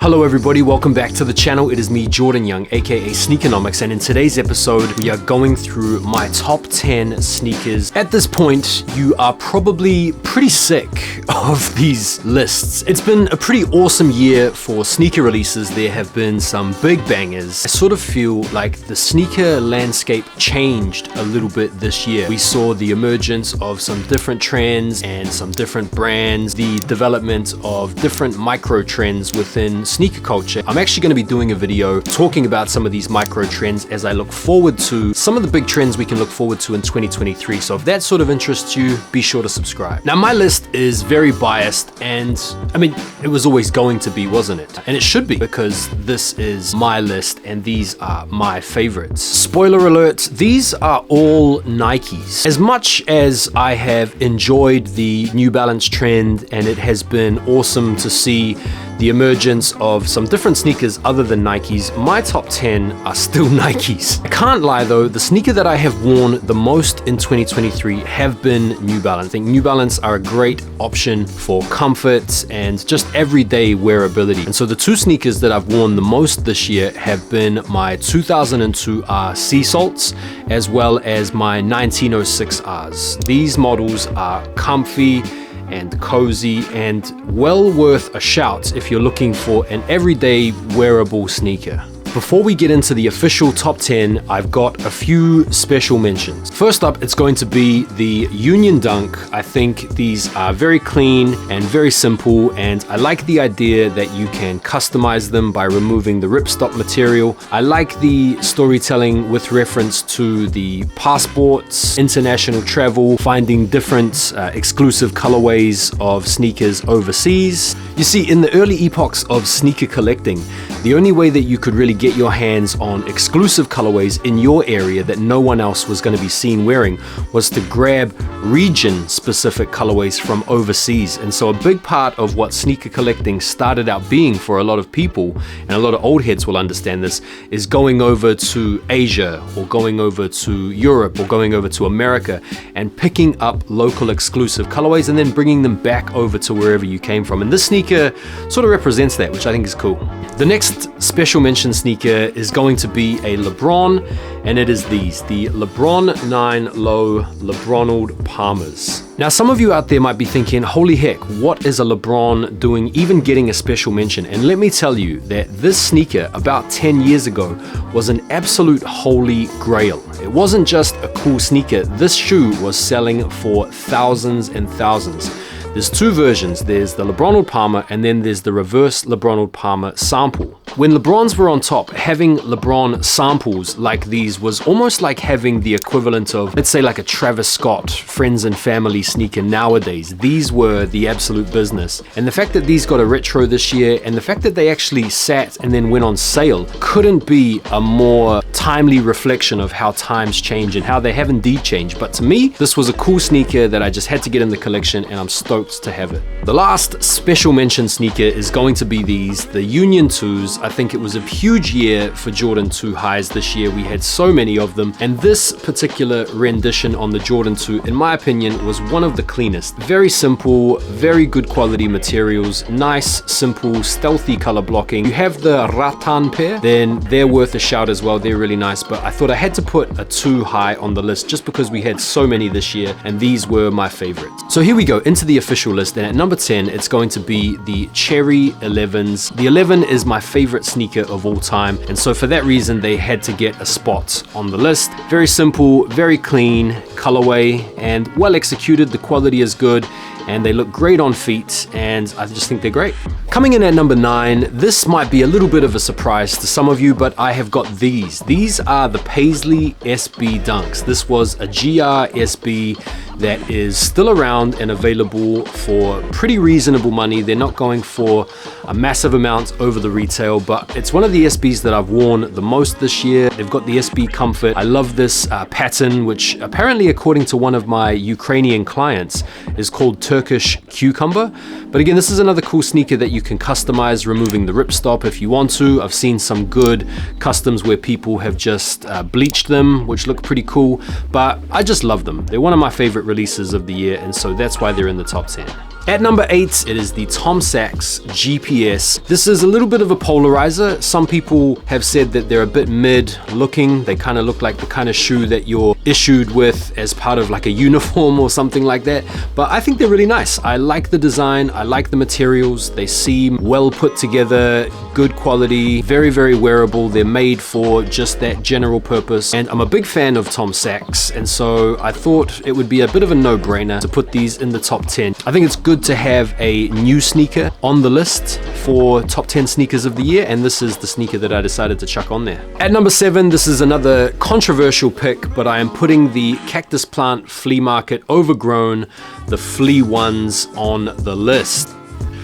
Hello everybody, welcome back to the channel. It is me, Jordan Young, aka SNEAKERNOMICZ, and in today's episode, we are going through my top 10 sneakers. At this point, you are probably pretty sick of these lists. It's been a pretty awesome year for sneaker releases. There have been some big bangers. I sort of feel like the sneaker landscape changed a little bit this year. We saw the emergence of some different trends and some different brands, the development of different micro trends within sneaker culture. I'm actually going to be doing a video talking about some of these micro trends as I look forward to some of the big trends we can look forward to in 2023. So if that sort of interests you, be sure to subscribe. Now my list is very biased, and I mean, it was always going to be, wasn't it? And it should be, because this is my list and these are my favorites. Spoiler alert, these are all Nikes. As much as I have enjoyed the New Balance trend and it has been awesome to see the emergence of some different sneakers other than Nikes, my top 10 are still Nikes. I can't lie though, the sneaker that I have worn the most in 2023 have been New Balance. I think New Balance are a great option for comfort and just everyday wearability. And so the two sneakers that I've worn the most this year have been my 2002 R Sea Salts as well as my 1906 Rs. These models are comfy and cozy and well worth a shout if you're looking for an everyday wearable sneaker. Before we get into the official top 10, I've got a few special mentions. First up, it's going to be the Union Dunk. I think these are very clean and very simple, and I like the idea that you can customize them by removing the ripstop material. I like the storytelling with reference to the passports, international travel, finding different exclusive colorways of sneakers overseas. You see, in the early epochs of sneaker collecting, the only way that you could really get your hands on exclusive colorways in your area that no one else was going to be seen wearing was to grab region-specific colorways from overseas. And so a big part of what sneaker collecting started out being for a lot of people, and a lot of old heads will understand this, is going over to Asia or going over to Europe or going over to America and picking up local exclusive colorways and then bringing them back over to wherever you came from. And this sneaker sort of represents that, which I think is cool. The next special mention sneaker is going to be a LeBron, and it is these, the LeBron 9 Low LeBronald Palmers. Now some of you out there might be thinking, holy heck, what is a LeBron doing even getting a special mention? And let me tell you that this sneaker about 10 years ago was an absolute holy grail. It wasn't just a cool sneaker, this shoe was selling for thousands and thousands. There's two versions. There's the LeBronald Palmer and then there's the reverse LeBronald Palmer sample. When LeBrons were on top, having LeBron samples like these was almost like having the equivalent of, let's say, like a Travis Scott friends and family sneaker nowadays. These were the absolute business. And the fact that these got a retro this year and the fact that they actually sat and then went on sale couldn't be a more timely reflection of how times change and how they have indeed changed. But to me, this was a cool sneaker that I just had to get in the collection, and I'm stoked to have it. The last special mention sneaker is going to be these, the Union 2s. I think it was a huge year for Jordan 2 highs this year. We had so many of them, and this particular rendition on the Jordan 2, in my opinion, was one of the cleanest. Very simple, very good quality materials, nice, simple, stealthy color blocking. You have the rattan pair, then they're worth a shout as well. They're really nice, but I thought I had to put a 2 high on the list just because we had so many this year, and these were my favorite. So here we go into the official list, and at number 10 it's going to be the Cherry 11s. The 11 is my favorite sneaker of all time, and so for that reason they had to get a spot on the list. Very simple, very clean colorway and well executed. The quality is good and they look great on feet, and I just think they're great. Coming in at number 9, this might be a little bit of a surprise to some of you, but I have got these. These are the Paisley SB Dunks. This was a GR SB that is still around and available for pretty reasonable money. They're not going for a massive amount over the retail, but it's one of the SBs that I've worn the most this year. They've got the SB Comfort. I love this pattern, which apparently, according to one of my Ukrainian clients, is called Turkish Cucumber. But again, this is another cool sneaker that you can customize, removing the ripstop if you want to. I've seen some good customs where people have just bleached them, which look pretty cool, but I just love them. They're one of my favorite releases of the year, and so that's why they're in the top 10. At number 8, it is the Sax GPS. This is a little bit of a polarizer. Some people have said that they're a bit mid looking. They kind of look like the kind of shoe that you're issued with as part of like a uniform or something like that. But I think they're really nice. I like the design. I like the materials. They seem well put together, good quality, very, very wearable. They're made for just that general purpose. And I'm a big fan of Sax. And so I thought it would be a bit of a no-brainer to put these in the top 10. I think it's good to have a new sneaker on the list for top 10 sneakers of the year, and this is the sneaker that I decided to chuck on there. At number 7, this is another controversial pick, but I am putting the Cactus Plant Flea Market Overgrown, the Flea ones on the list.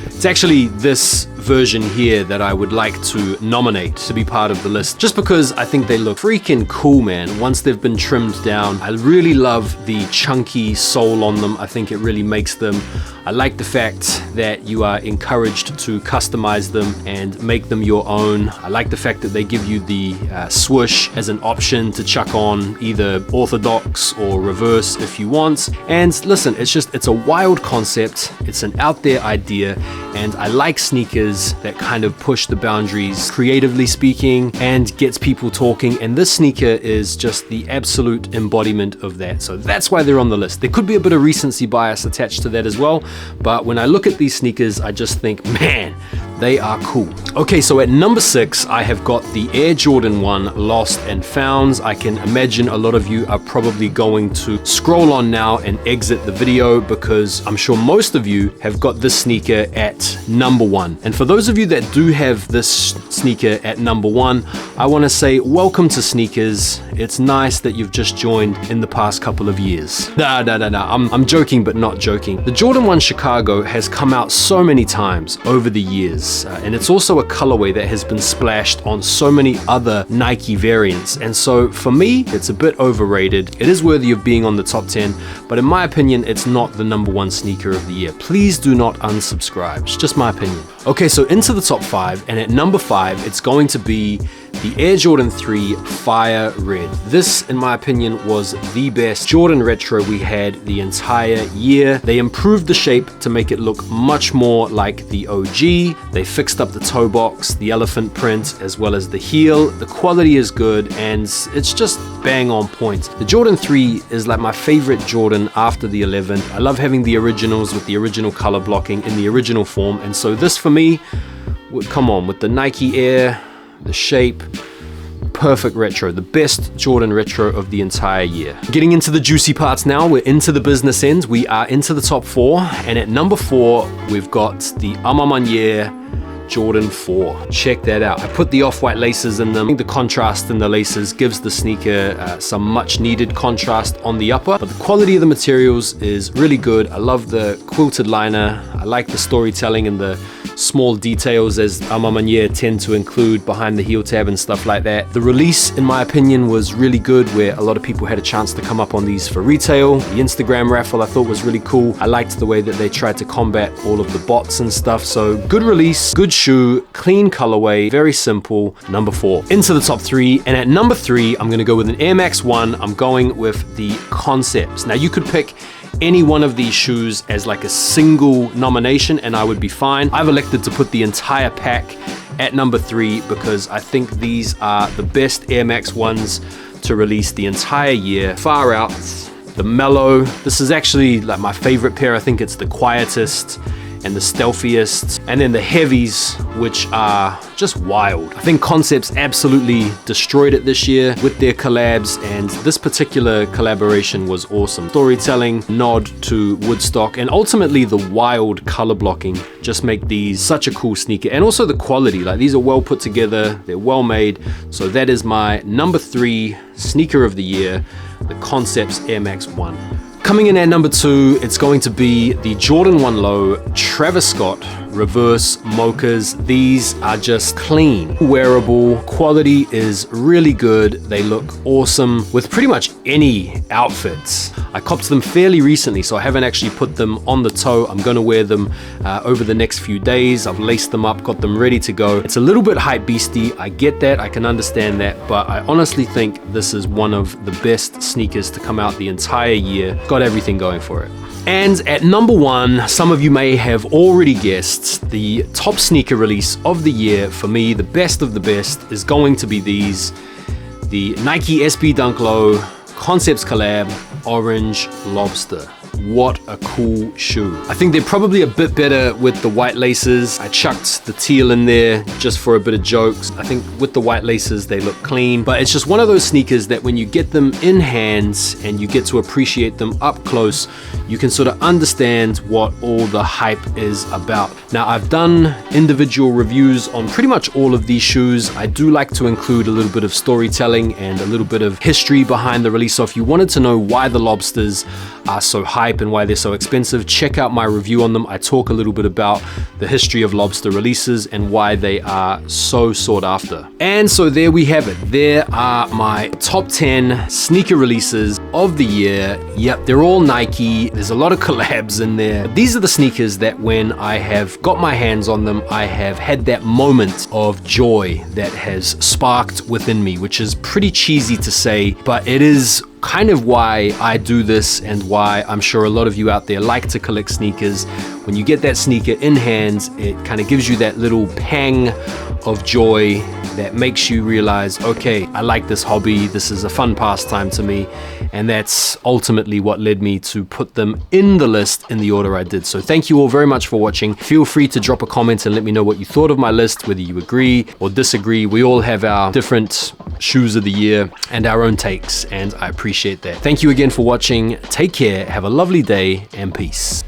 It's actually this version here that I would like to nominate to be part of the list, just because I think they look freaking cool, man, once they've been trimmed down. I really love the chunky sole on them. I think it really makes them. I like the fact that you are encouraged to customize them and make them your own. I like the fact that they give you the swoosh as an option to chuck on either orthodox or reverse if you want. And listen, it's a wild concept. It's an out there idea, and I like sneakers that kind of push the boundaries, creatively speaking, and gets people talking. And this sneaker is just the absolute embodiment of that. So that's why they're on the list. There could be a bit of recency bias attached to that as well. But when I look at these sneakers, I just think, man, they are cool. Okay, so at number 6, I have got the Air Jordan 1 Lost and Founds. I can imagine a lot of you are probably going to scroll on now and exit the video, because I'm sure most of you have got this sneaker at number 1. And for those of you that do have this sneaker at number 1, I want to say welcome to sneakers. It's nice that you've just joined in the past couple of years. I'm joking, but not joking. The Jordan 1 Chicago has come out so many times over the years. And it's also a colorway that has been splashed on so many other Nike variants. And so for me, it's a bit overrated. It is worthy of being on the top 10, but in my opinion, it's not the number 1 sneaker of the year. Please do not unsubscribe. It's just my opinion. Okay, so into the top 5, and at number 5, it's going to be the Air Jordan 3 Fire Red. This, in my opinion, was the best Jordan retro we had the entire year. They improved the shape to make it look much more like the OG. They fixed up the toe box, the elephant print, as well as the heel. The quality is good, and it's just bang on point. The Jordan 3 is like my favorite Jordan after the 11. I love having the originals with the original color blocking in the original form, and so this for me would come on with the Nike Air, the shape, perfect retro, the best Jordan retro of the entire year. Getting into the juicy parts now, we're into the business end. We are into the top 4, and at number 4, we've got the Amamanier Jordan 4. Check that out. I put the off-white laces in them. I think the contrast in the laces gives the sneaker some much needed contrast on the upper, but the quality of the materials is really good. I love the quilted liner. I like the storytelling and the small details as Amamanier tend to include behind the heel tab and stuff like that. The release, in my opinion, was really good, where a lot of people had a chance to come up on these for retail. The Instagram raffle I thought was really cool. I liked the way that they tried to combat all of the bots and stuff. So good release, good shoe, clean colorway, very simple. Number 4. Into the top 3, and at number 3, I'm gonna go with an Air Max 1. I'm going with the Concepts. Now you could pick any one of these shoes as like a single nomination and I would be fine. I've elected to put the entire pack at number 3 because I think these are the best Air Max 1s to release the entire year. Far out, the mellow. This is actually like my favorite pair. I think it's the quietest and the stealthiest, and then the heavies, which are just wild. I think Concepts absolutely destroyed it this year with their collabs, and this particular collaboration was awesome. Storytelling, nod to Woodstock, and ultimately the wild color blocking just make these such a cool sneaker. And also the quality, like these are well put together, they're well made. So that is my number 3 sneaker of the year, the Concepts Air Max 1. Coming in at number 2, it's going to be the Jordan 1 Low Travis Scott Reverse Mochas. These are just clean, wearable, quality is really good. They look awesome with pretty much any outfits. I copped them fairly recently, so I haven't actually put them on the toe. I'm gonna wear them over the next few days. I've laced them up, got them ready to go. It's a little bit hype beastie, I get that, I can understand that, but I honestly think this is one of the best sneakers to come out the entire year. Got everything going for it. And at number 1, some of you may have already guessed, the top sneaker release of the year for me, the best of the best, is going to be these. The Nike SB Dunk Low Concepts Collab Orange Lobster. What a cool shoe. I think they're probably a bit better with the white laces. I chucked the teal in there just for a bit of jokes. I think with the white laces, they look clean, but it's just one of those sneakers that when you get them in hands and you get to appreciate them up close, you can sort of understand what all the hype is about. Now, I've done individual reviews on pretty much all of these shoes. I do like to include a little bit of storytelling and a little bit of history behind the release. So if you wanted to know why the Lobsters are so hype and why they're so expensive, check out my review on them. I talk a little bit about the history of Lobster releases and why they are so sought after. And so there we have it. There are my top 10 sneaker releases of the year. Yep, they're all Nike. There's a lot of collabs in there. These are the sneakers that when I have got my hands on them, I have had that moment of joy that has sparked within me, which is pretty cheesy to say, but it is kind of why I do this and why I'm sure a lot of you out there like to collect sneakers. When you get that sneaker in hand, it kind of gives you that little pang of joy that makes you realize, okay, I like this hobby, this is a fun pastime to me, and that's ultimately what led me to put them in the list in the order I did. So thank you all very much for watching. Feel free to drop a comment and let me know what you thought of my list, whether you agree or disagree. We all have our different shoes of the year and our own takes, and I appreciate that. Thank you again for watching. Take care, have a lovely day, and peace.